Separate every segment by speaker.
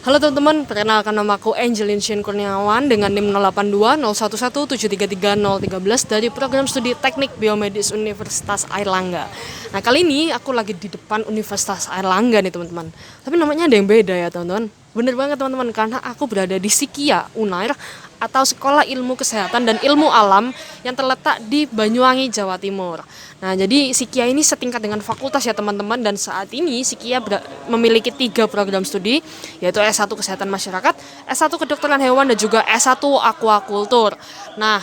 Speaker 1: Halo teman-teman, perkenalkan nama aku Angelin Shin Kurniawan dengan NIM 0820117330013 dari program studi Teknik Biomedis Universitas Airlangga. Nah, kali ini aku lagi di depan Universitas Airlangga nih teman-teman. Tapi namanya ada yang beda ya teman-teman. Bener banget teman-teman, karena aku berada di Sikia Unair atau Sekolah Ilmu Kesehatan dan Ilmu Alam yang terletak di Banyuwangi, Jawa Timur. Nah, jadi Sikia ini setingkat dengan fakultas ya teman-teman, dan saat ini Sikia memiliki 3 program studi, yaitu S1 Kesehatan Masyarakat, S1 Kedokteran Hewan, dan juga S1 Aquakultur. Nah,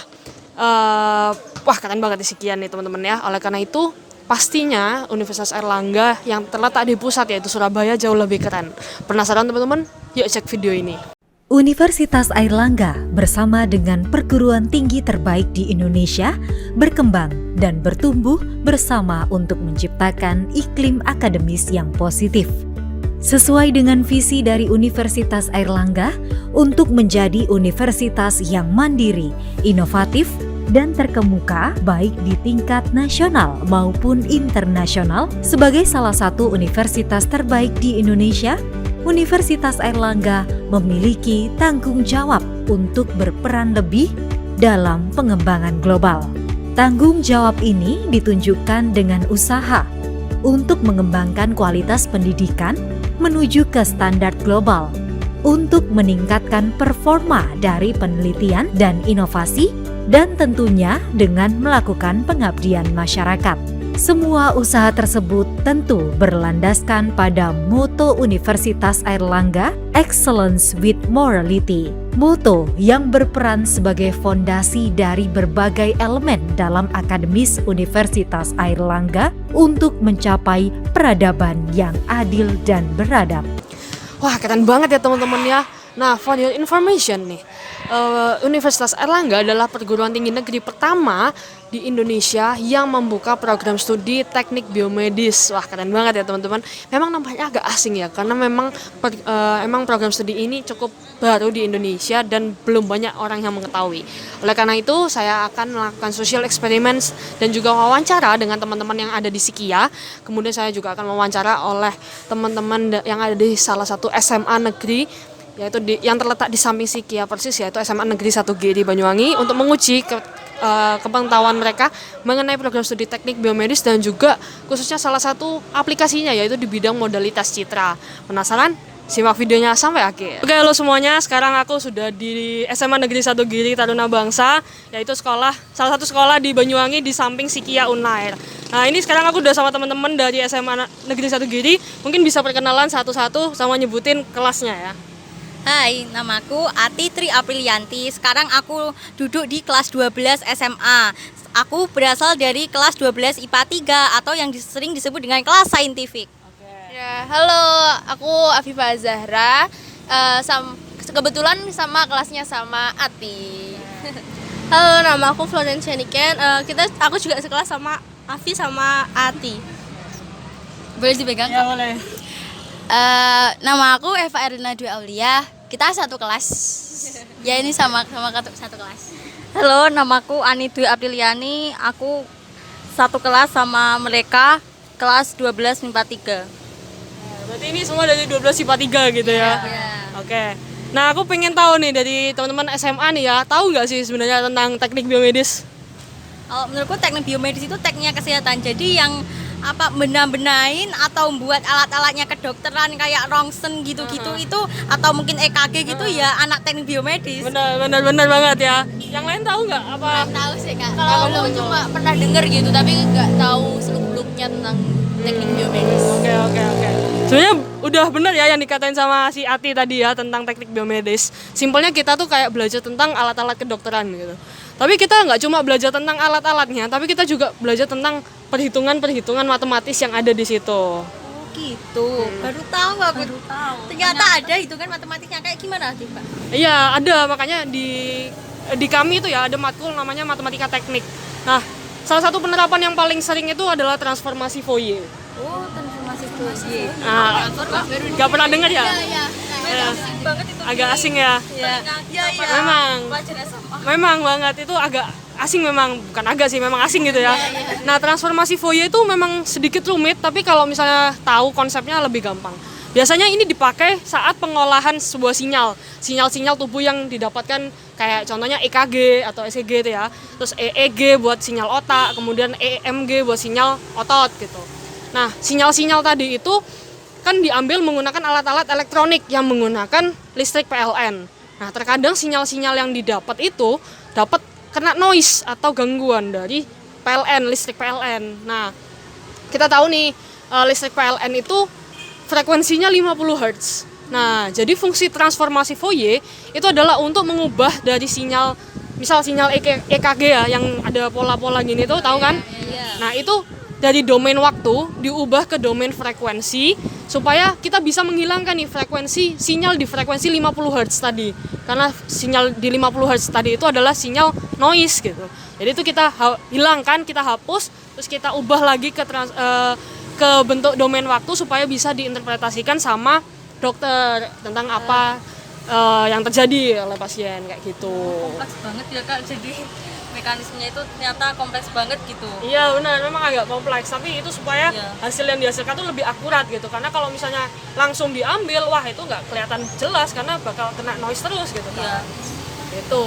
Speaker 1: wah keren banget di Sikia nih teman-teman ya. Oleh karena itu, pastinya Universitas Airlangga yang terletak di pusat yaitu Surabaya jauh lebih keren. Penasaran teman-teman? Yuk cek video ini.
Speaker 2: Universitas Airlangga bersama dengan perguruan tinggi terbaik di Indonesia berkembang dan bertumbuh bersama untuk menciptakan iklim akademis yang positif. Sesuai dengan visi dari Universitas Airlangga untuk menjadi universitas yang mandiri, inovatif, dan terkemuka baik di tingkat nasional maupun internasional sebagai salah satu universitas terbaik di Indonesia, Universitas Airlangga memiliki tanggung jawab untuk berperan lebih dalam pengembangan global. Tanggung jawab ini ditunjukkan dengan usaha untuk mengembangkan kualitas pendidikan menuju ke standar global, untuk meningkatkan performa dari penelitian dan inovasi, dan tentunya dengan melakukan pengabdian masyarakat. Semua usaha tersebut tentu berlandaskan pada moto Universitas Airlangga, Excellence with Morality. Moto yang berperan sebagai fondasi dari berbagai elemen dalam akademis Universitas Airlangga untuk mencapai peradaban yang adil dan beradab.
Speaker 1: Wah keren banget ya teman-teman ya. Nah, for your information nih, Universitas Airlangga adalah perguruan tinggi negeri pertama di Indonesia yang membuka program studi teknik biomedis. Wah keren banget ya teman-teman. Memang nampaknya agak asing ya, karena memang program studi ini cukup baru di Indonesia dan belum banyak orang yang mengetahui. Oleh karena itu, saya akan melakukan social experiments dan juga wawancara dengan teman-teman yang ada di Sikia. Kemudian saya juga akan wawancara oleh teman-teman yang ada di salah satu SMA negeri, yaitu yang terletak di samping Sikia persis, yaitu SMA Negeri 1G di Banyuwangi, untuk menguji kepengetahuan mereka mengenai program studi teknik biomedis dan juga khususnya salah satu aplikasinya yaitu di bidang modalitas citra. Penasaran? Simak videonya sampai akhir. Oke, halo semuanya. Sekarang aku sudah di SMA Negeri 1 Giri Taruna Bangsa, yaitu salah satu sekolah di Banyuwangi di samping Sikia Unair. Nah, ini sekarang aku udah sama teman-teman dari SMA Negeri 1 Giri. Mungkin bisa perkenalan satu-satu sama nyebutin kelasnya ya.
Speaker 3: Hai, namaku Ati Tri Aprilianti. Sekarang aku duduk di kelas 12 SMA. Aku berasal dari kelas 12 IPA 3 atau yang sering disebut dengan kelas saintifik.
Speaker 4: Ya, halo, aku Afifah Zahra. Kebetulan sama kelasnya sama Ati.
Speaker 5: Halo, nama aku Florence Niken. Aku juga sekelas sama Afi sama Ati.
Speaker 3: Boleh dipegang?
Speaker 1: Ya, boleh.
Speaker 3: Nama aku Eva Erina Dwi Aulia. Kita satu kelas. Ya ini sama satu kelas.
Speaker 6: Halo, namaku Ani Dwi Apriliani. Aku satu kelas sama mereka, kelas 12 MIPA 3.
Speaker 1: Berarti ini semua dari 12 IPA 3 gitu ya?
Speaker 3: Iya.
Speaker 1: Oke. Nah, aku pengen tahu nih dari teman-teman SMA nih ya, tahu nggak sih sebenarnya tentang teknik biomedis?
Speaker 3: Kalau menurutku teknik biomedis itu tekniknya kesehatan. Jadi yang benahin atau membuat alat-alatnya kedokteran kayak rongsen gitu-gitu itu, atau mungkin EKG gitu ya anak teknik biomedis.
Speaker 1: Benar banget ya. Yang lain tahu nggak apa?
Speaker 4: Tahu sih Kak. Kalau aku cuma pernah denger gitu, tapi nggak tahu seluk-beluknya tentang teknik biomedis.
Speaker 1: Oke. Sebenarnya udah benar ya yang dikatain sama si Ati tadi ya tentang teknik biomedis. Simpelnya kita tuh kayak belajar tentang alat-alat kedokteran gitu. Tapi kita nggak cuma belajar tentang alat-alatnya, tapi kita juga belajar tentang perhitungan matematis yang ada di situ.
Speaker 3: Oh gitu, baru tahu aku. Ternyata ada hitungan matematiknya kayak gimana sih Pak?
Speaker 1: Iya ada, makanya di kami itu ya ada matkul namanya matematika teknik. Nah, salah satu penerapan yang paling sering itu adalah transformasi Fourier.
Speaker 3: Oh, transformasi Fourier.
Speaker 1: Nah, nggak pernah dengar ya?
Speaker 3: Iya. Banget itu.
Speaker 1: Agak asing ya?
Speaker 3: Iya.
Speaker 1: Memang banget, itu agak asing, memang bukan agak sih, memang asing gitu ya. Nah, transformasi Fourier itu memang sedikit rumit, tapi kalau misalnya tahu konsepnya lebih gampang. biasanya ini dipakai saat pengolahan sebuah sinyal tubuh yang didapatkan, kayak contohnya EKG atau ECG itu ya, terus EEG buat sinyal otak, kemudian EMG buat sinyal otot gitu. Nah, sinyal-sinyal tadi itu kan diambil menggunakan alat-alat elektronik yang menggunakan listrik PLN. Nah, terkadang sinyal-sinyal yang didapat itu dapat kena noise atau gangguan dari PLN, listrik PLN. Nah, kita tahu nih listrik PLN itu frekuensinya 50 Hz. Nah, jadi fungsi transformasi Fourier itu adalah untuk mengubah dari sinyal, misal sinyal EKG ya, yang ada pola-pola gini tuh, tahu kan? Nah, itu dari domain waktu diubah ke domain frekuensi supaya kita bisa menghilangkan nih frekuensi sinyal di frekuensi 50 Hz tadi. Karena sinyal di 50 Hz tadi itu adalah sinyal noise gitu. Jadi itu kita hilangkan, kita hapus, terus kita ubah lagi ke bentuk domain waktu supaya bisa diinterpretasikan sama dokter tentang apa yang terjadi oleh pasien kayak gitu.
Speaker 6: Kompleks banget ya Kak, jadi mekanismenya itu ternyata kompleks banget gitu.
Speaker 1: Iya benar, memang agak kompleks, tapi itu supaya hasil yang dihasilkan tuh lebih akurat gitu. Karena kalau misalnya langsung diambil, wah itu nggak kelihatan jelas karena bakal kena noise terus gitu kan. Itu.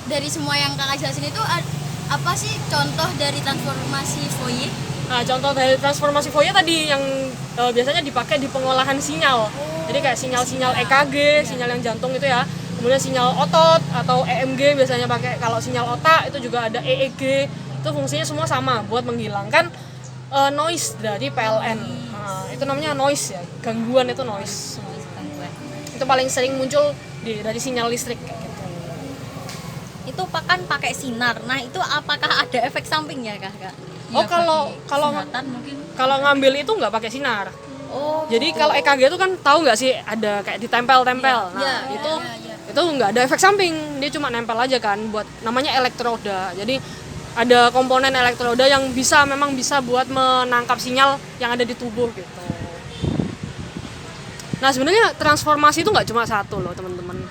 Speaker 3: Dari semua yang Kakak jelasin itu apa sih contoh dari transformasi Fourier?
Speaker 1: Nah, contoh dari transformasi Fourier tadi yang biasanya dipakai di pengolahan sinyal. Jadi kayak sinyal-sinyal EKG, sinyal yang jantung itu ya. Kemudian sinyal otot atau EMG biasanya pakai, kalau sinyal otak itu juga ada EEG. Itu fungsinya semua sama buat menghilangkan noise dari PLN. Nah, itu namanya noise ya, gangguan itu noise. Itu paling sering muncul dari sinyal listrik kayak gitu.
Speaker 3: Itu kan pakai sinar. Nah, itu apakah ada efek sampingnya Kak?
Speaker 1: Oh, kalau ngambil itu nggak pakai sinar. Jadi kalau EKG itu kan tahu nggak sih ada kayak ditempel-tempel. Nah, itu nggak ada efek samping, dia cuma nempel aja kan, buat namanya elektroda. Jadi ada komponen elektroda yang memang bisa buat menangkap sinyal yang ada di tubuh gitu. Nah, sebenarnya transformasi itu nggak cuma satu loh teman-teman.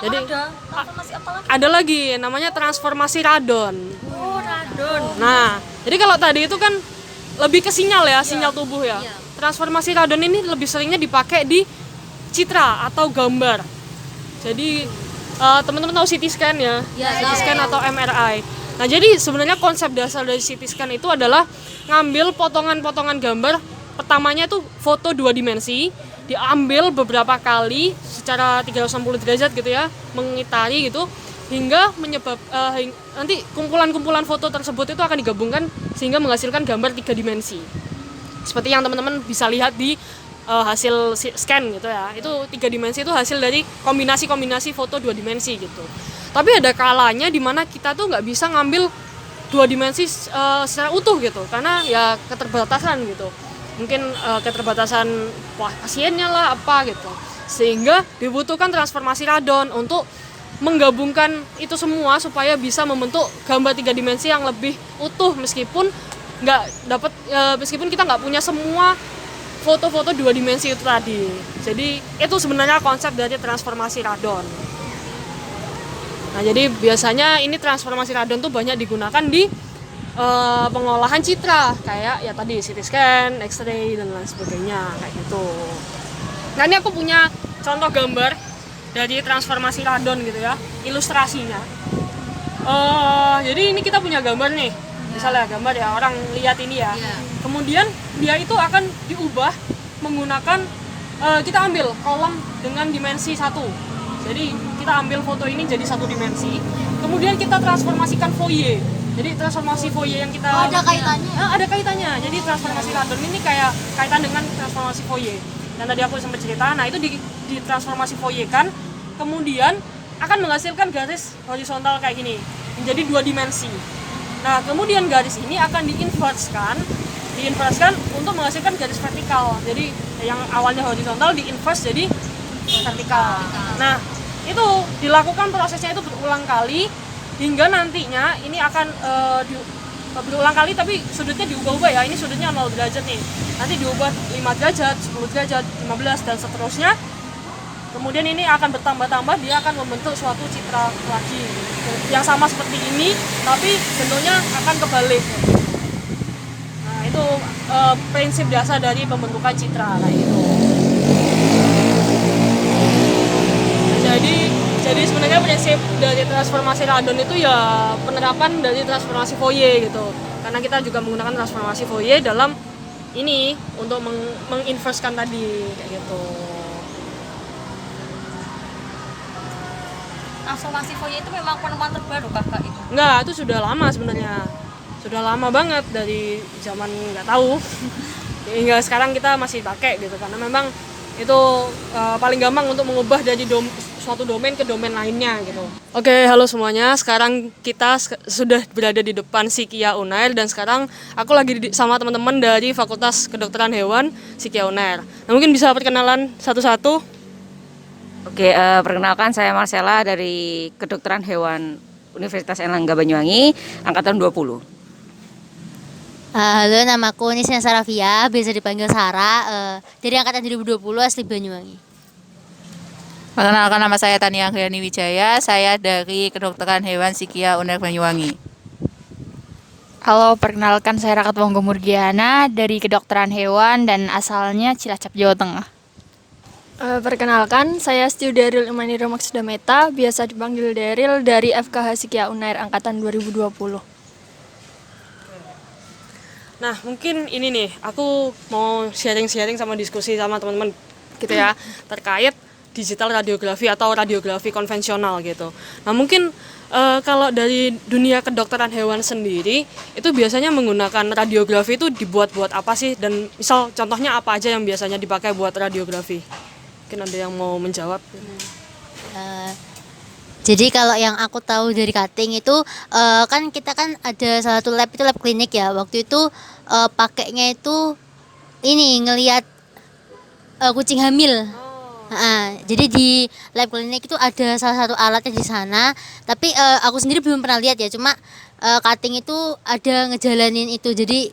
Speaker 1: Jadi
Speaker 6: ada transformasi apa lagi?
Speaker 1: ada lagi namanya transformasi radon.
Speaker 6: Oh, radon.
Speaker 1: Nah, jadi kalau tadi itu kan lebih ke sinyal ya, sinyal tubuh ya. Transformasi radon ini lebih seringnya dipakai di citra atau gambar. Jadi teman-teman tahu CT scan ya, CT scan atau MRI. Nah, jadi sebenarnya konsep dasar dari CT scan itu adalah ngambil potongan-potongan gambar. Pertamanya tuh foto 2 dimensi, diambil beberapa kali secara 360 derajat gitu ya, mengitari gitu, hingga nanti kumpulan-kumpulan foto tersebut itu akan digabungkan sehingga menghasilkan gambar 3 dimensi. Seperti yang teman-teman bisa lihat di hasil scan gitu ya, itu 3 dimensi itu hasil dari kombinasi foto 2 dimensi gitu. Tapi ada kalanya dimana kita tuh nggak bisa ngambil 2 dimensi secara utuh gitu, karena ya keterbatasan gitu, mungkin keterbatasan pasiennya lah apa gitu, sehingga dibutuhkan transformasi radon untuk menggabungkan itu semua supaya bisa membentuk gambar 3 dimensi yang lebih utuh, meskipun kita nggak punya semua foto-foto 2 dimensi itu tadi. Jadi itu sebenarnya konsep dari transformasi radon. Nah, jadi biasanya ini transformasi radon tuh banyak digunakan di pengolahan citra, kayak ya tadi CT scan, X-ray dan lain sebagainya kayak gitu. Nah, ini aku punya contoh gambar dari transformasi radon gitu ya, ilustrasinya. Jadi ini kita punya gambar nih, misalnya gambar ya, orang lihat ini ya. Kemudian dia itu akan diubah menggunakan kita ambil kolom dengan dimensi 1. Jadi kita ambil foto ini jadi 1 dimensi, kemudian kita transformasikan Fourier. Jadi transformasi Fourier yang kita
Speaker 3: ada kaitannya?
Speaker 1: Ada kaitannya. Jadi transformasi radon ini kayak kaitan dengan transformasi Fourier. Dan tadi aku sempat cerita, nah itu di transformasi Fourier kan, kemudian akan menghasilkan garis horizontal kayak gini, menjadi 2 dimensi. Nah, kemudian garis ini akan diinverskan untuk menghasilkan garis vertikal. Jadi yang awalnya horizontal diinvers jadi vertikal. Nah, itu dilakukan prosesnya itu berulang kali hingga nantinya ini akan berulang kali, tapi sudutnya diubah-ubah ya. Ini sudutnya 0 derajat nih. Nanti diubah 5 derajat, 10 derajat, 15 dan seterusnya. Kemudian ini akan bertambah-tambah, dia akan membentuk suatu citra lagi yang sama seperti ini, tapi bentuknya akan kebalik. Nah, itu prinsip dasar dari pembentukan citra kayak gitu. Jadi sebenarnya prinsip dari transformasi radon itu ya penerapan dari transformasi Fourier gitu. Karena kita juga menggunakan transformasi Fourier dalam ini untuk menginverskan tadi kayak gitu.
Speaker 3: Transformasi Fourier itu memang penemuan terbaru kakak itu?
Speaker 1: Enggak, itu sudah lama sebenarnya. Sudah lama banget dari zaman nggak tahu. Hingga sekarang kita masih pakai gitu karena memang itu paling gampang untuk mengubah dari suatu domain ke domain lainnya gitu. Oke, halo semuanya. Sekarang kita sudah berada di depan Psikia Unair dan sekarang aku lagi sama teman-teman dari Fakultas Kedokteran Hewan Psikia Unair. Nah, mungkin bisa perkenalan satu-satu.
Speaker 7: Oke, perkenalkan saya Marcella dari Kedokteran Hewan Universitas Airlangga Banyuwangi, angkatan 20.
Speaker 8: Halo, namaku Nisya Sarafia, biasa dipanggil Sarah, dari angkatan 2020 asli Banyuwangi.
Speaker 9: Perkenalkan, nama saya Tania Anggreni Wijaya, saya dari Kedokteran Hewan Psikia Unair Banyuwangi.
Speaker 10: Halo, perkenalkan saya Rakat Wonggo Murgiana dari Kedokteran Hewan dan asalnya Cilacap, Jawa Tengah.
Speaker 5: Perkenalkan, saya Stiu Daryl Imaniro Maksudameta, biasa dipanggil Daryl dari FKH Psikia Unair angkatan 2020.
Speaker 1: Nah, mungkin ini nih, aku mau sharing-sharing sama diskusi sama teman-teman gitu ya, terkait digital radiografi atau radiografi konvensional gitu. Nah, mungkin kalau dari dunia kedokteran hewan sendiri, itu biasanya menggunakan radiografi itu dibuat-buat apa sih? Dan misal contohnya apa aja yang biasanya dipakai buat radiografi? Mungkin ada yang mau menjawab?
Speaker 8: Jadi kalau yang aku tahu dari cutting itu kan kita kan ada salah satu lab itu lab klinik ya. Waktu itu pakainya itu ini ngelihat kucing hamil. Jadi di lab klinik itu ada salah satu alatnya di sana. Tapi aku sendiri belum pernah lihat ya. Cuma cutting itu ada ngejalanin itu. Jadi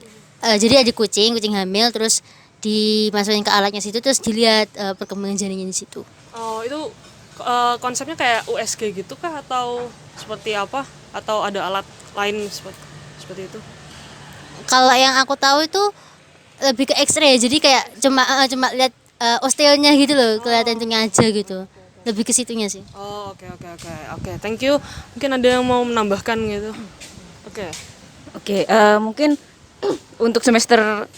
Speaker 8: ada kucing hamil terus dimasukin ke alatnya situ terus dilihat perkembangan janinnya di situ.
Speaker 1: Oh, itu konsepnya kayak USG gitu kah atau seperti apa? Atau ada alat lain seperti itu?
Speaker 8: Kalau yang aku tahu itu lebih ke X-ray. Jadi kayak cuma lihat osteonya gitu loh, kelihatan itunya aja gitu. Lebih ke situnya sih.
Speaker 1: Oh, oke, thank you. Mungkin ada yang mau menambahkan gitu. Oke,
Speaker 7: Mungkin untuk semester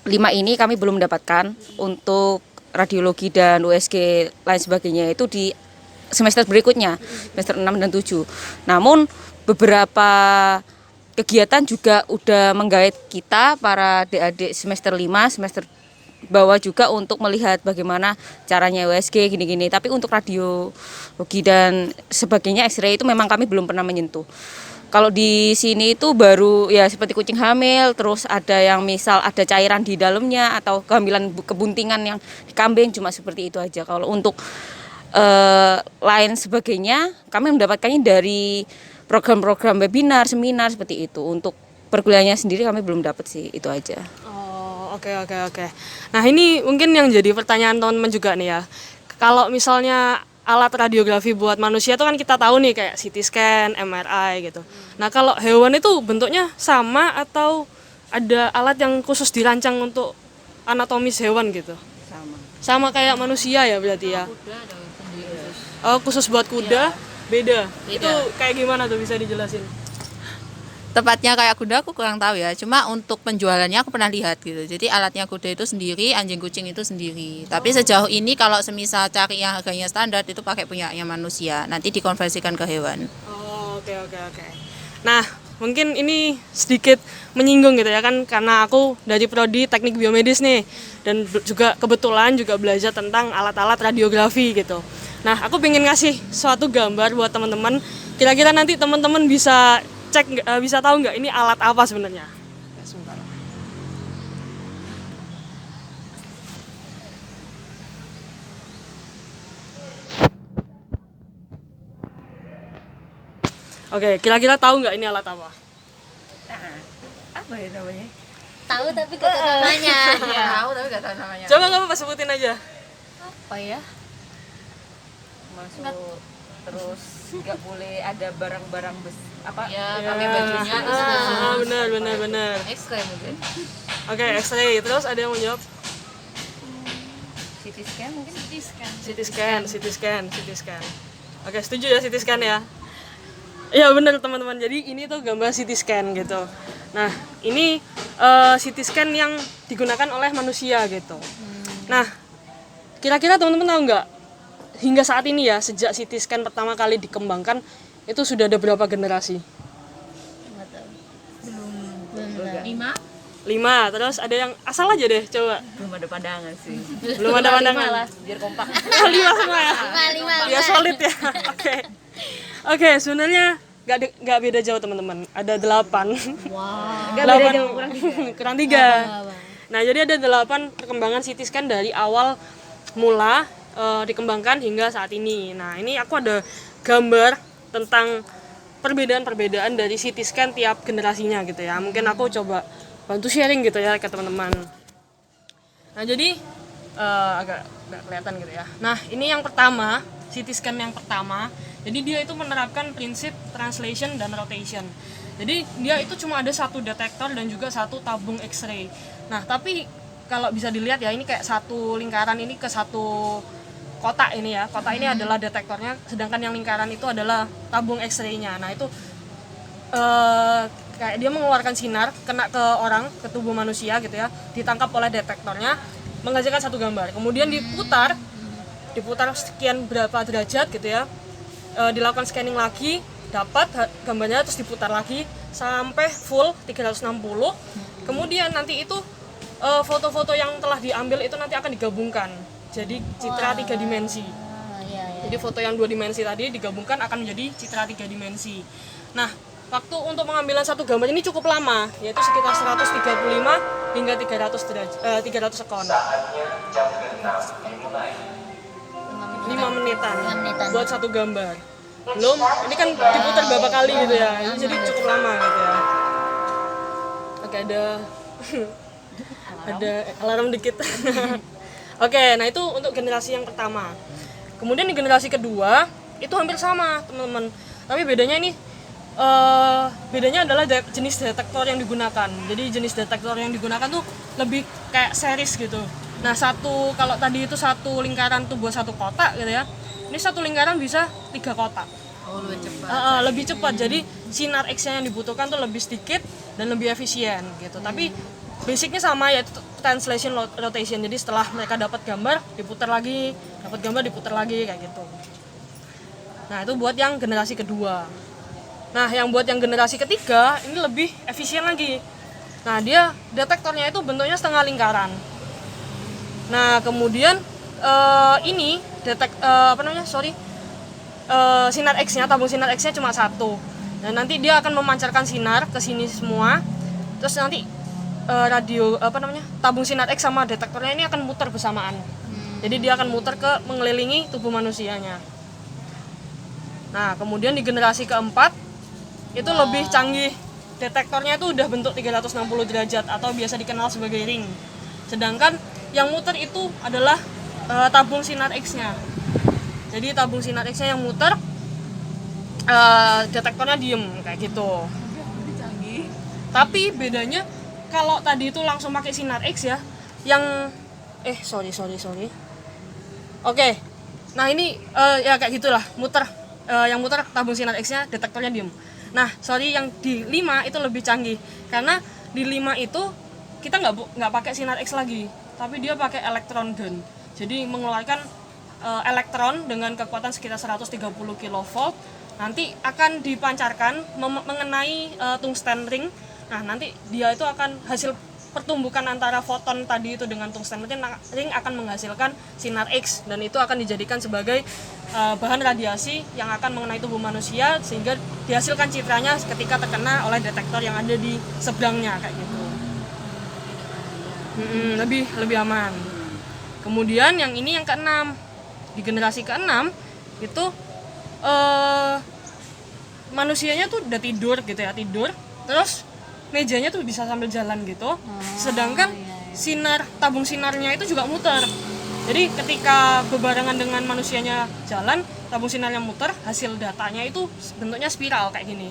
Speaker 7: 5 ini kami belum mendapatkan untuk radiologi dan USG lain sebagainya itu di semester berikutnya, semester 6 dan 7. Namun beberapa kegiatan juga udah menggait kita para adik-adik semester 5, semester bawah juga untuk melihat bagaimana caranya USG gini-gini. Tapi untuk radiologi dan sebagainya X-ray itu memang kami belum pernah menyentuh. Kalau di sini itu baru ya seperti kucing hamil, terus ada yang misal ada cairan di dalamnya atau kehamilan kebuntingan yang di kambing, cuma seperti itu aja. Kalau untuk lain sebagainya kami mendapatkannya dari program-program webinar, seminar seperti itu. Untuk perkuliahannya sendiri kami belum dapat sih, itu aja.
Speaker 1: Oh, oke. Nah, ini mungkin yang jadi pertanyaan teman-teman juga nih ya. Kalau misalnya alat radiografi buat manusia itu kan kita tahu nih kayak CT scan, MRI gitu. Nah, kalau hewan itu bentuknya sama atau ada alat yang khusus dirancang untuk anatomis hewan gitu? Sama kayak manusia ya berarti ya? Oh, khusus buat kuda? Beda. Itu kayak gimana tuh, bisa dijelasin?
Speaker 9: Tepatnya kayak kuda aku kurang tahu ya, cuma untuk penjualannya aku pernah lihat gitu. Jadi alatnya kuda itu sendiri, anjing kucing itu sendiri. Tapi sejauh ini kalau semisal cari yang harganya standar itu pakai punyanya manusia, nanti dikonversikan ke hewan.
Speaker 1: Oh, oke. Nah, mungkin ini sedikit menyinggung gitu ya kan, karena aku dari prodi teknik biomedis nih, dan juga kebetulan juga belajar tentang alat-alat radiografi gitu. Nah, aku pengen ngasih suatu gambar buat teman-teman. Kira-kira nanti teman-teman bisa cek, bisa tahu nggak ini alat apa sebenarnya? Sebentar. Oke, kira-kira tahu nggak ini alat apa?
Speaker 9: Apa ya namanya?
Speaker 8: Tahu tapi gak tahu namanya.
Speaker 9: Iya, tahu tapi nggak tahu namanya.
Speaker 1: Coba nggak apa-apa, sebutin aja.
Speaker 10: Apa ya?
Speaker 7: Masuk terus nggak boleh ada barang-barang apa
Speaker 9: Ya, pakai bajunya terus
Speaker 1: benar.
Speaker 9: X-ray mungkin.
Speaker 1: Oke, X-ray. Terus ada yang mau jawab?
Speaker 7: CT scan mungkin.
Speaker 1: CT scan. Oke, setuju ya CT scan ya? Iya benar teman-teman. Jadi ini tuh gambar CT scan gitu. Nah, ini CT scan yang digunakan oleh manusia gitu. Nah, kira-kira teman-teman tahu nggak? Hingga saat ini ya, sejak CT scan pertama kali dikembangkan, itu sudah ada berapa generasi? 5. Terus ada yang asal aja deh, coba.
Speaker 7: Belum ada pandangan sih.
Speaker 1: Belum ada pandangan.
Speaker 7: Biar kompak.
Speaker 1: 5 semua ya? Ya solid ya. Oke, sebenarnya nggak beda jauh teman-teman. Ada 8.
Speaker 8: Wow.
Speaker 7: Nggak beda jauh,
Speaker 1: kurang 3. Nah, jadi ada 8 perkembangan CT scan dari awal mula dikembangkan hingga saat ini. Nah, ini aku ada gambar tentang perbedaan-perbedaan dari CT scan tiap generasinya gitu ya. Mungkin aku coba bantu sharing gitu ya ke teman-teman. Nah, jadi agak nggak kelihatan gitu ya. Nah, ini yang pertama, CT scan yang pertama. Jadi dia itu menerapkan prinsip translation dan rotation. Jadi dia itu cuma ada satu detektor dan juga satu tabung X-ray. Nah, tapi kalau bisa dilihat ya, ini kayak satu lingkaran ini ke satu kotak ini ya. Kotak ini adalah detektornya, sedangkan yang lingkaran itu adalah tabung X-ray-nya. Nah, itu kayak dia mengeluarkan sinar kena ke orang, ke tubuh manusia gitu ya, ditangkap oleh detektornya, menghasilkan satu gambar. Kemudian diputar sekian berapa derajat gitu ya, dilakukan scanning lagi, dapat gambarnya, terus diputar lagi sampai full 360. Kemudian nanti itu foto-foto yang telah diambil itu nanti akan digabungkan jadi citra 3 dimensi. Jadi foto yang 2 dimensi tadi digabungkan akan menjadi citra 3 dimensi. Nah, waktu untuk pengambilan satu gambar ini cukup lama, yaitu sekitar 135 hingga 300 sekon. 5 menitan buat satu gambar. Belum, ini kan diputar beberapa kali gitu ya, jadi cukup lama gitu ya. Oke, ada alarm dikit. Oke, nah itu untuk generasi yang pertama. Kemudian di generasi kedua itu hampir sama teman-teman, tapi bedanya adalah jenis detektor yang digunakan. Jadi jenis detektor yang digunakan tuh lebih kayak series gitu. Nah, kalau tadi itu satu lingkaran tuh buat satu kotak gitu ya, ini satu lingkaran bisa 3 kotak.
Speaker 9: Oh, lebih cepat.
Speaker 1: Lebih cepat. Jadi sinar X-nya yang dibutuhkan tuh lebih sedikit dan lebih efisien gitu. Tapi basicnya sama, yaitu translation rotation. Jadi setelah mereka dapat gambar diputar lagi, kayak gitu. Nah, itu buat yang generasi kedua. Nah, yang buat yang generasi ketiga ini lebih efisien lagi. Nah, dia detektornya itu bentuknya setengah lingkaran. Nah, kemudian ini sinar X-nya, tabung sinar X-nya cuma satu. Dan nanti dia akan memancarkan sinar ke sini semua. Terus nanti tabung sinar X sama detektornya ini akan muter bersamaan. Jadi dia akan muter mengelilingi tubuh manusianya. Nah, kemudian di generasi keempat itu lebih canggih. Detektornya itu udah bentuk 360 derajat atau biasa dikenal sebagai ring. Sedangkan yang muter itu adalah tabung sinar X-nya. Jadi tabung sinar X-nya yang muter, detektornya diem kayak gitu. Tapi bedanya kalau tadi itu langsung pakai sinar X ya, yang sorry. Oke. Nah, ini ya kayak gitulah, muter. Yang muter tabung sinar X-nya, detektornya diem. Nah, yang di 5 itu lebih canggih. Karena di 5 itu kita nggak pakai sinar X lagi, tapi dia pakai elektron gun. Jadi mengeluarkan elektron dengan kekuatan sekitar 130 kV. Nanti akan dipancarkan mengenai tungsten ring. Nah, nanti dia itu akan hasil pertumbukan antara foton tadi itu dengan tungsten ring akan menghasilkan sinar X, dan itu akan dijadikan sebagai bahan radiasi yang akan mengenai tubuh manusia sehingga dihasilkan citranya ketika terkena oleh detektor yang ada di seberangnya kayak gitu. Lebih aman. Kemudian yang ini yang keenam, di generasi keenam itu manusianya tuh udah tidur gitu ya, terus mejanya tuh bisa sambil jalan gitu. Sedangkan tabung sinarnya itu juga muter. Jadi ketika berbarengan dengan manusianya jalan, tabung sinarnya muter, hasil datanya itu bentuknya spiral kayak gini.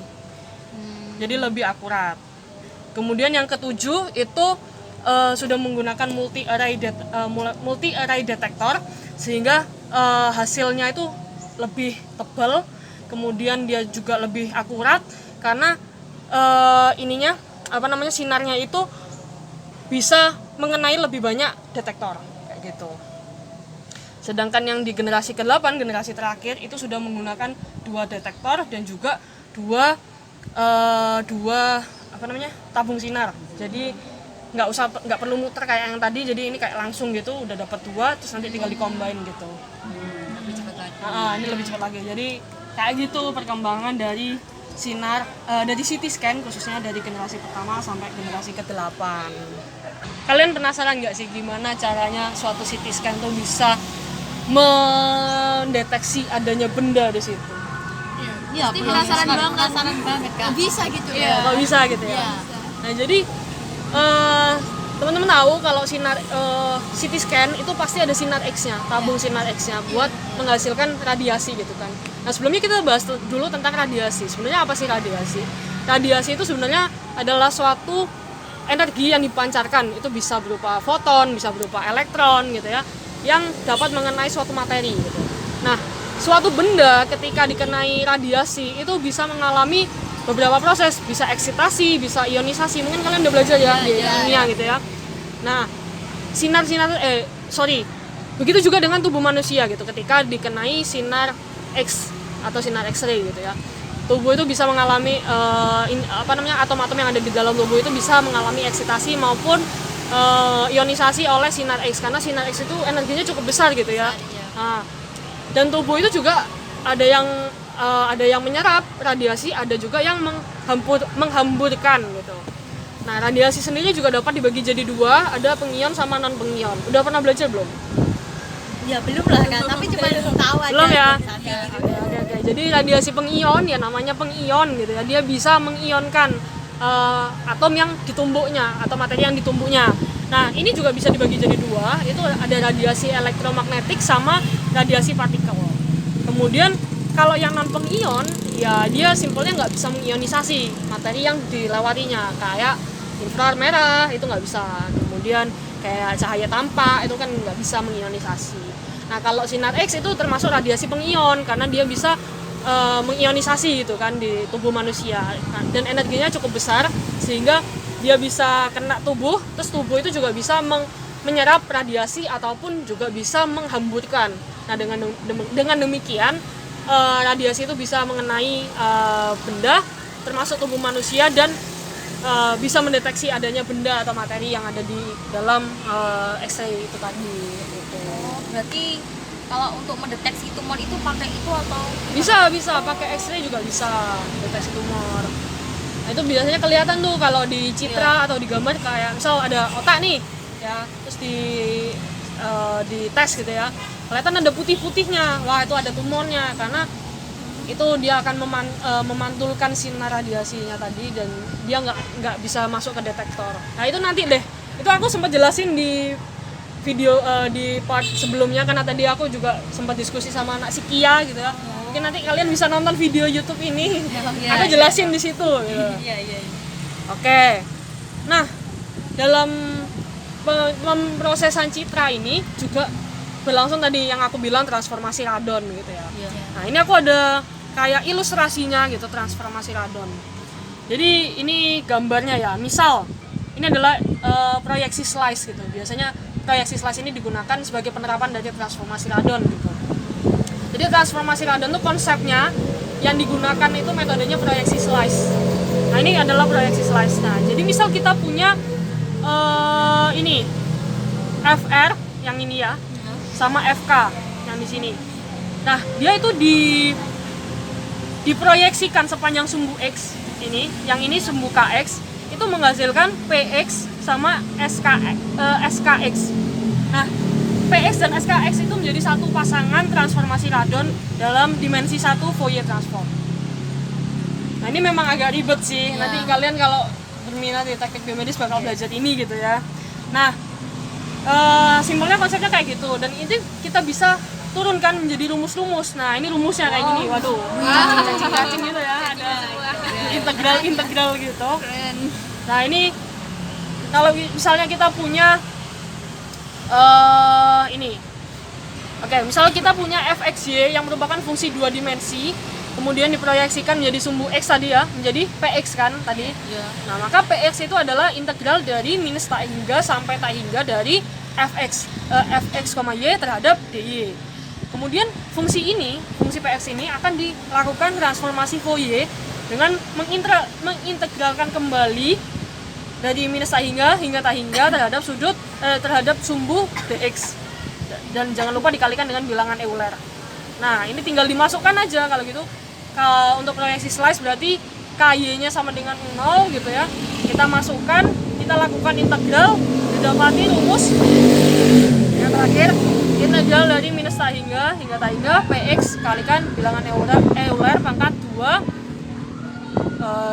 Speaker 1: Jadi lebih akurat. Kemudian yang ketujuh itu sudah menggunakan multi array detector, sehingga hasilnya itu lebih tebal, kemudian dia juga lebih akurat karena sinarnya itu bisa mengenai lebih banyak detektor kayak gitu. Sedangkan yang di generasi ke-8, generasi terakhir itu sudah menggunakan 2 detektor dan juga dua tabung sinar. Jadi nggak perlu muter kayak yang tadi, jadi ini kayak langsung gitu udah dapat 2 terus nanti tinggal di-combine gitu.
Speaker 9: Lebih cepat lagi.
Speaker 1: Ini lebih cepat lagi. Jadi kayak gitu perkembangan dari sinar dari CT scan, khususnya dari generasi pertama sampai generasi ke-8. Kalian penasaran nggak sih gimana caranya suatu CT scan tuh bisa mendeteksi adanya benda di situ?
Speaker 3: Iya, penasaran banget kan. Bisa gitu ya.
Speaker 1: Kalau bisa gitu ya. Nah, jadi teman-teman tahu kalau sinar CT scan itu pasti ada sinar X-nya, tabung sinar X-nya buat menghasilkan radiasi gitu kan. Nah, sebelumnya kita bahas dulu tentang radiasi. Sebenarnya apa sih radiasi? Radiasi itu sebenarnya adalah suatu energi yang dipancarkan. Itu bisa berupa foton, bisa berupa elektron gitu ya, yang dapat mengenai suatu materi gitu. Nah, suatu benda ketika dikenai radiasi itu bisa mengalami beberapa proses, bisa eksitasi, bisa ionisasi. Mungkin kalian udah belajar ya di kimia gitu ya. Nah, begitu juga dengan tubuh manusia gitu. Ketika dikenai sinar X atau sinar X-ray gitu ya, tubuh itu bisa mengalami atom-atom yang ada di dalam tubuh itu bisa mengalami eksitasi maupun ionisasi oleh sinar X, karena sinar X itu energinya cukup besar gitu ya. Nah, dan tubuh itu juga ada yang menyerap radiasi, ada juga yang menghamburkan gitu. Nah, radiasi sendiri juga dapat dibagi jadi 2, ada pengion sama non pengion. Udah pernah belajar belum?
Speaker 3: Ya belum lah kan, tapi cuma tahu aja.
Speaker 1: Belum ya? Oke. Jadi radiasi pengion ya namanya pengion gitu ya. Dia bisa mengionkan atom yang ditumbuknya atau materi yang ditumbuknya. Nah, ini juga bisa dibagi jadi 2, itu ada radiasi elektromagnetik sama radiasi partikel. Kemudian kalau yang non pengion ya dia simpelnya nggak bisa mengionisasi materi yang dilewatinya, kayak inframerah merah itu nggak bisa, kemudian kayak cahaya tampak itu kan nggak bisa mengionisasi. Nah, kalau sinar X itu termasuk radiasi pengion karena dia bisa mengionisasi gitu kan di tubuh manusia, dan energinya cukup besar sehingga dia bisa kena tubuh, terus tubuh itu juga bisa menyerap radiasi ataupun juga bisa menghamburkan. Nah, dengan demikian radiasi itu bisa mengenai benda termasuk tubuh manusia dan bisa mendeteksi adanya benda atau materi yang ada di dalam X-ray itu tadi gitu.
Speaker 4: Berarti kalau untuk mendeteksi tumor itu pakai itu atau
Speaker 1: bisa pakai X-ray juga bisa deteksi tumor. Nah, itu biasanya kelihatan tuh kalau di citra atau di gambar, kayak misal ada otak nih ya, terus di tes gitu ya, kelihatan ada putih-putihnya, wah itu ada tumornya, karena itu dia akan memantulkan sinar radiasinya tadi dan dia nggak bisa masuk ke detektor. Nah, itu nanti deh, itu aku sempat jelasin di video di part sebelumnya, karena tadi aku juga sempat diskusi sama anak psikia gitu ya. Mungkin nanti kalian bisa nonton video YouTube ini, aku jelasin di situ gitu. Oke. Nah, dalam pemrosesan citra ini juga berlangsung tadi yang aku bilang transformasi radon gitu ya. Nah, ini aku ada kayak ilustrasinya gitu, transformasi radon. Jadi ini gambarnya ya, misal ini adalah proyeksi slice gitu. Biasanya proyeksi slice ini digunakan sebagai penerapan dari transformasi radon gitu. Jadi transformasi radon itu konsepnya yang digunakan itu metodenya proyeksi slice. Nah, ini adalah proyeksi slice. Nah, jadi misal kita punya ini FR yang ini ya, sama FK yang di sini. Nah, dia itu diproyeksikan sepanjang sumbu X ini, yang ini sumbu KX, itu menghasilkan PX sama SKX. Nah, PX dan SKX itu menjadi satu pasangan transformasi radon dalam dimensi 1 Fourier transform. Nah, ini memang agak ribet sih. Nanti kalian kalau berminat di teknik biomedis bakal belajar ini gitu ya. Nah, simpelnya konsepnya kayak gitu, dan ini kita bisa turunkan menjadi rumus-rumus. Nah, ini rumusnya kayak gini. Waduh, cacing-cacing gitu ya, ada integral gitu. Nah, ini kalau misalnya kita punya misalnya kita punya fxy yang merupakan fungsi 2 dimensi, kemudian diproyeksikan menjadi sumbu x tadi ya, menjadi px kan tadi. Nah, maka px itu adalah integral dari minus tak hingga sampai tak hingga dari fx y terhadap dy. Kemudian fungsi px ini akan dilakukan transformasi Fourier dengan mengintegralkan kembali dari minus tak hingga tak hingga terhadap sumbu dx. Dan jangan lupa dikalikan dengan bilangan Euler. Nah, ini tinggal dimasukkan aja kalau gitu. Untuk proyeksi slice berarti KY-nya sama dengan 0 gitu ya. Kita masukkan, kita lakukan integral, didapati rumus yang terakhir, integral dari minus tak hingga tak hingga px kalikan bilangan Euler pangkat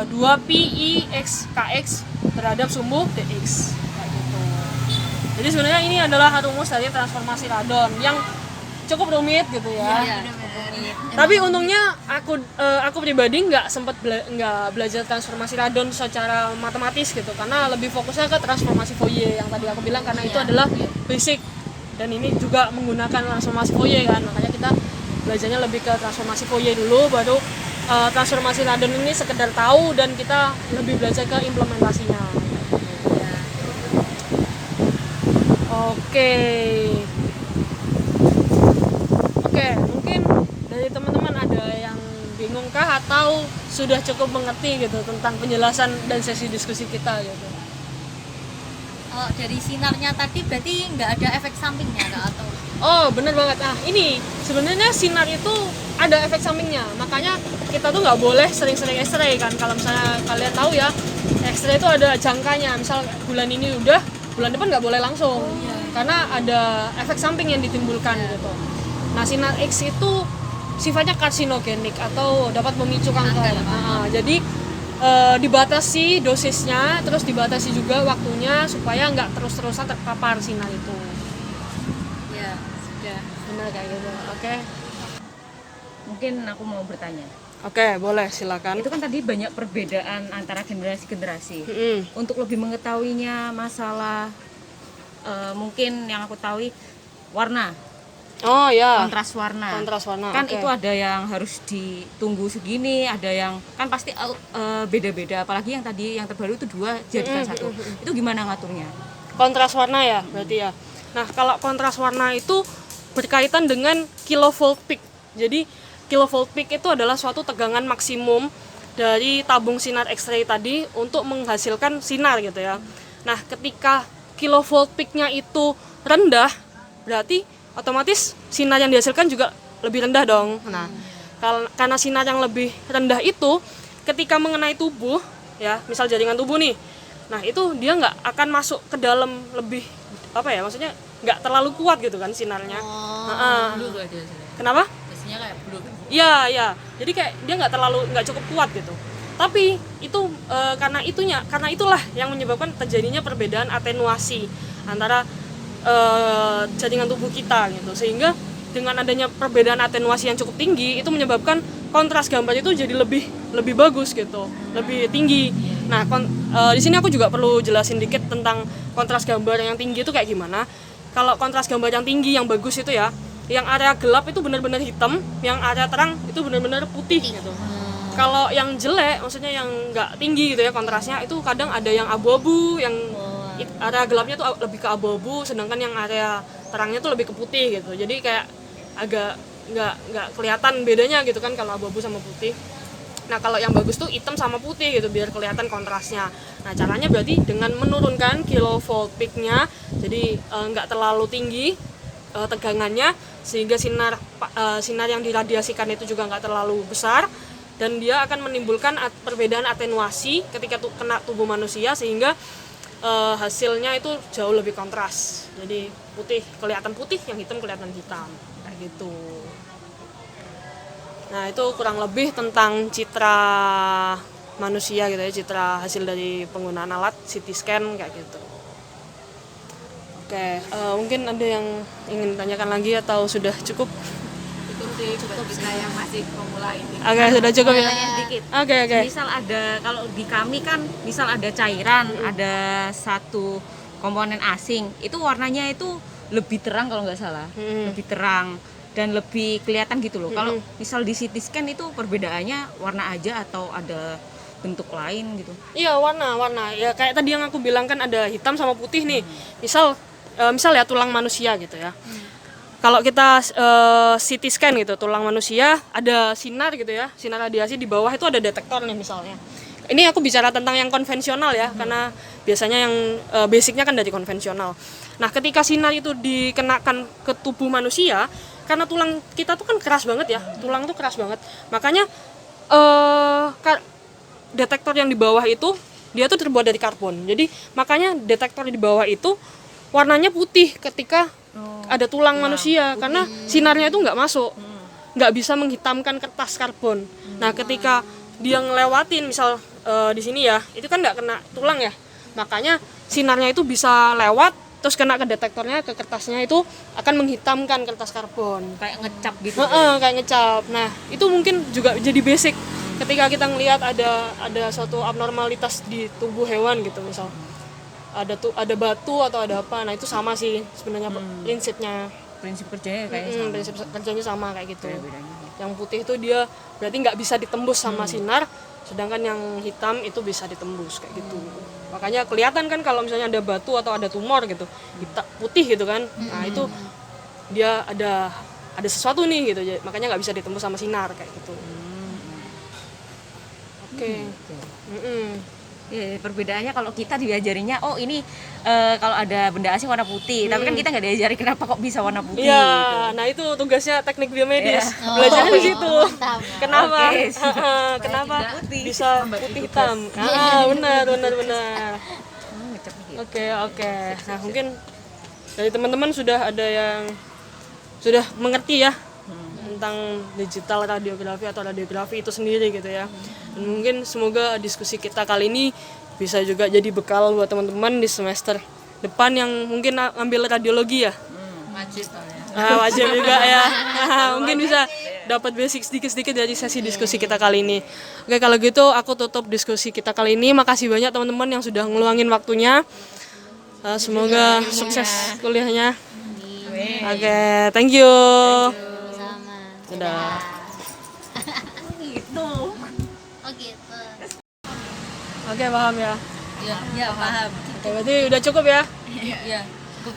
Speaker 1: 2 pi x kx terhadap sumbu dx. Jadi sebenarnya ini adalah rumus dari transformasi radon yang cukup rumit gitu ya. Tapi untungnya aku pribadi nggak sempat belajar transformasi radon secara matematis gitu, karena lebih fokusnya ke transformasi Fourier yang tadi aku bilang, karena itu adalah basic dan ini juga menggunakan transformasi Fourier kan, makanya kita belajarnya lebih ke transformasi Fourier dulu, baru transformasi radon ini sekedar tahu dan kita lebih belajar ke implementasinya. Oke, mungkin dari teman-teman ada yang bingungkah atau sudah cukup mengerti gitu tentang penjelasan dan sesi diskusi kita gitu?
Speaker 3: Kalau dari sinarnya tadi berarti nggak ada efek sampingnya Kak, atau?
Speaker 1: Oh, bener banget. Nah, ini sebenarnya sinar itu ada efek sampingnya, makanya kita tuh nggak boleh sering-sering X-ray kan. Kalau misalnya kalian tahu ya, X-ray itu ada jangkanya, misal bulan ini udah, bulan depan nggak boleh langsung. Karena ada efek samping yang ditimbulkan gitu. Nah, sinar X itu sifatnya karsinogenik atau dapat memicu kanker. Jadi dibatasi dosisnya, terus dibatasi juga waktunya supaya nggak terus-terusan terpapar sinar itu.
Speaker 3: Ya, sudah.
Speaker 1: Benar kayak gitu. Oke.
Speaker 7: Mungkin aku mau bertanya.
Speaker 1: Oke, boleh, silakan.
Speaker 7: Itu kan tadi banyak perbedaan antara generasi-generasi. Untuk lebih mengetahuinya masalah mungkin yang aku tahu warna.
Speaker 1: Oh ya.
Speaker 7: Kontras warna. Kan
Speaker 1: okay.
Speaker 7: itu ada yang harus ditunggu segini, ada yang kan pasti beda-beda. Apalagi yang tadi yang terbaru itu 2 jadikan 1. Itu gimana ngaturnya?
Speaker 1: Kontras warna ya, berarti ya. Nah, kalau kontras warna itu berkaitan dengan kilovolt peak. Jadi kilovolt peak itu adalah suatu tegangan maksimum dari tabung sinar X-ray tadi untuk menghasilkan sinar gitu ya. Nah, ketika kilovolt peak-nya itu rendah, berarti otomatis sinar yang dihasilkan juga lebih rendah dong. Nah, karena sinar yang lebih rendah itu ketika mengenai tubuh, ya, misal jaringan tubuh nih, nah itu dia nggak akan masuk ke dalam lebih maksudnya nggak terlalu kuat gitu kan sinarnya. Kenapa?
Speaker 9: Biasanya kayak blue.
Speaker 1: Iya. Jadi kayak dia nggak cukup kuat gitu. Tapi itu karena itulah yang menyebabkan terjadinya perbedaan atenuasi antara jaringan tubuh kita gitu, sehingga dengan adanya perbedaan atenuasi yang cukup tinggi itu menyebabkan kontras gambar itu jadi lebih bagus gitu, lebih tinggi. Nah, di sini aku juga perlu jelasin dikit tentang kontras gambar yang tinggi itu kayak gimana. Kalau kontras gambar yang tinggi yang bagus itu ya, yang area gelap itu benar-benar hitam, yang area terang itu benar-benar putih gitu. Kalau yang jelek, maksudnya yang nggak tinggi gitu ya kontrasnya, itu kadang ada yang abu-abu, yang area gelapnya tuh lebih ke abu-abu, sedangkan yang area terangnya tuh lebih ke putih gitu. Jadi kayak agak nggak kelihatan bedanya gitu kan kalau abu-abu sama putih. Nah, kalau yang bagus tuh hitam sama putih gitu biar kelihatan kontrasnya. Nah, caranya berarti dengan menurunkan kilovolt peak-nya, jadi nggak terlalu tinggi tegangannya, sehingga sinar yang diradiasikan itu juga nggak terlalu besar. Dan dia akan menimbulkan perbedaan atenuasi ketika kena tubuh manusia, sehingga hasilnya itu jauh lebih kontras. Jadi putih kelihatan putih, yang hitam kelihatan hitam, kayak gitu. Nah, itu kurang lebih tentang citra manusia gitu ya, citra hasil dari penggunaan alat CT scan kayak gitu. Oke, mungkin ada yang ingin tanyakan lagi atau sudah cukup?
Speaker 9: sih buat kita yang masih pemula ini.
Speaker 1: Oke, sudah cukup ya.
Speaker 7: Dikit.
Speaker 1: Oke.
Speaker 7: Misal ada, kalau di kami kan misal ada cairan, ada satu komponen asing, itu warnanya itu lebih terang kalau nggak salah, lebih terang dan lebih kelihatan gitu loh. Kalau misal di CT scan itu perbedaannya warna aja atau ada bentuk lain gitu?
Speaker 1: Iya, warna. Ya kayak tadi yang aku bilang kan ada hitam sama putih nih. Misal ya tulang manusia gitu ya. Kalau kita CT scan gitu tulang manusia ada sinar gitu ya, sinar radiasi di bawah itu ada detektor nih misalnya. Ini aku bicara tentang yang konvensional ya, karena biasanya yang basicnya kan dari konvensional. Nah, ketika sinar itu dikenakan ke tubuh manusia, karena tulang kita tuh kan keras banget ya, tulang tuh keras banget. Makanya detektor yang di bawah itu dia tuh terbuat dari karbon. Jadi makanya detektor di bawah itu warnanya putih ketika ada tulang manusia, karena sinarnya itu nggak masuk, nggak bisa menghitamkan kertas karbon. Nah, ketika dia ngelewatin misal di sini ya, itu kan nggak kena tulang ya, makanya sinarnya itu bisa lewat terus kena ke detektornya, ke kertasnya, itu akan menghitamkan kertas karbon
Speaker 7: Kayak ngecap gitu.
Speaker 1: kayak ngecap. Nah, itu mungkin juga jadi basic ketika kita ngelihat ada suatu abnormalitas di tubuh hewan gitu, misal ada batu atau ada apa. Nah, itu sama sih sebenarnya prinsipnya.
Speaker 7: Prinsip kerjanya kayak sama.
Speaker 1: Prinsip kerjanya sama kayak gitu.
Speaker 7: Bedanya.
Speaker 1: Yang putih itu dia berarti nggak bisa ditembus sama sinar, sedangkan yang hitam itu bisa ditembus kayak gitu. Makanya kelihatan kan kalau misalnya ada batu atau ada tumor gitu, putih gitu kan. Nah, itu dia ada sesuatu nih gitu, makanya nggak bisa ditembus sama sinar kayak gitu. Oke.
Speaker 7: Ya, perbedaannya kalau kita diajarinya, oh ini kalau ada benda asing warna putih, tapi kan kita nggak diajari kenapa kok bisa warna putih.
Speaker 1: Iya,
Speaker 7: gitu.
Speaker 1: nah itu tugasnya teknik biomedis. Belajarnya di situ. Kenapa?
Speaker 7: Oke,
Speaker 1: Kenapa
Speaker 7: putih.
Speaker 1: bisa putih hitam? Benar. Oke. Nah, mungkin dari teman-teman sudah ada yang sudah mengerti ya tentang digital radiografi atau radiografi itu sendiri gitu ya. Dan mungkin semoga diskusi kita kali ini bisa juga jadi bekal buat teman-teman di semester depan yang mungkin ambil radiologi ya. Wajib juga ya. Mungkin bisa dapat basic sedikit-sedikit dari sesi diskusi kita kali ini. Oke, kalau gitu aku tutup diskusi kita kali ini. Makasih banyak teman-teman yang sudah ngeluangin waktunya. Semoga sukses kuliahnya. Oke, thank you. Sudah. Oke, paham ya?
Speaker 3: Iya, paham.
Speaker 1: Oke, berarti udah cukup ya?
Speaker 3: Iya.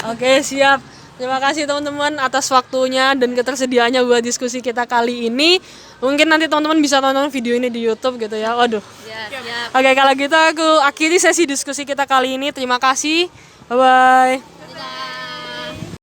Speaker 1: Oke, siap. Terima kasih teman-teman atas waktunya dan ketersediaannya buat diskusi kita kali ini. Mungkin nanti teman-teman bisa tonton video ini di YouTube gitu ya. Waduh.
Speaker 3: Iya.
Speaker 1: Oke, kalau gitu aku akhiri sesi diskusi kita kali ini. Terima kasih. Bye-bye.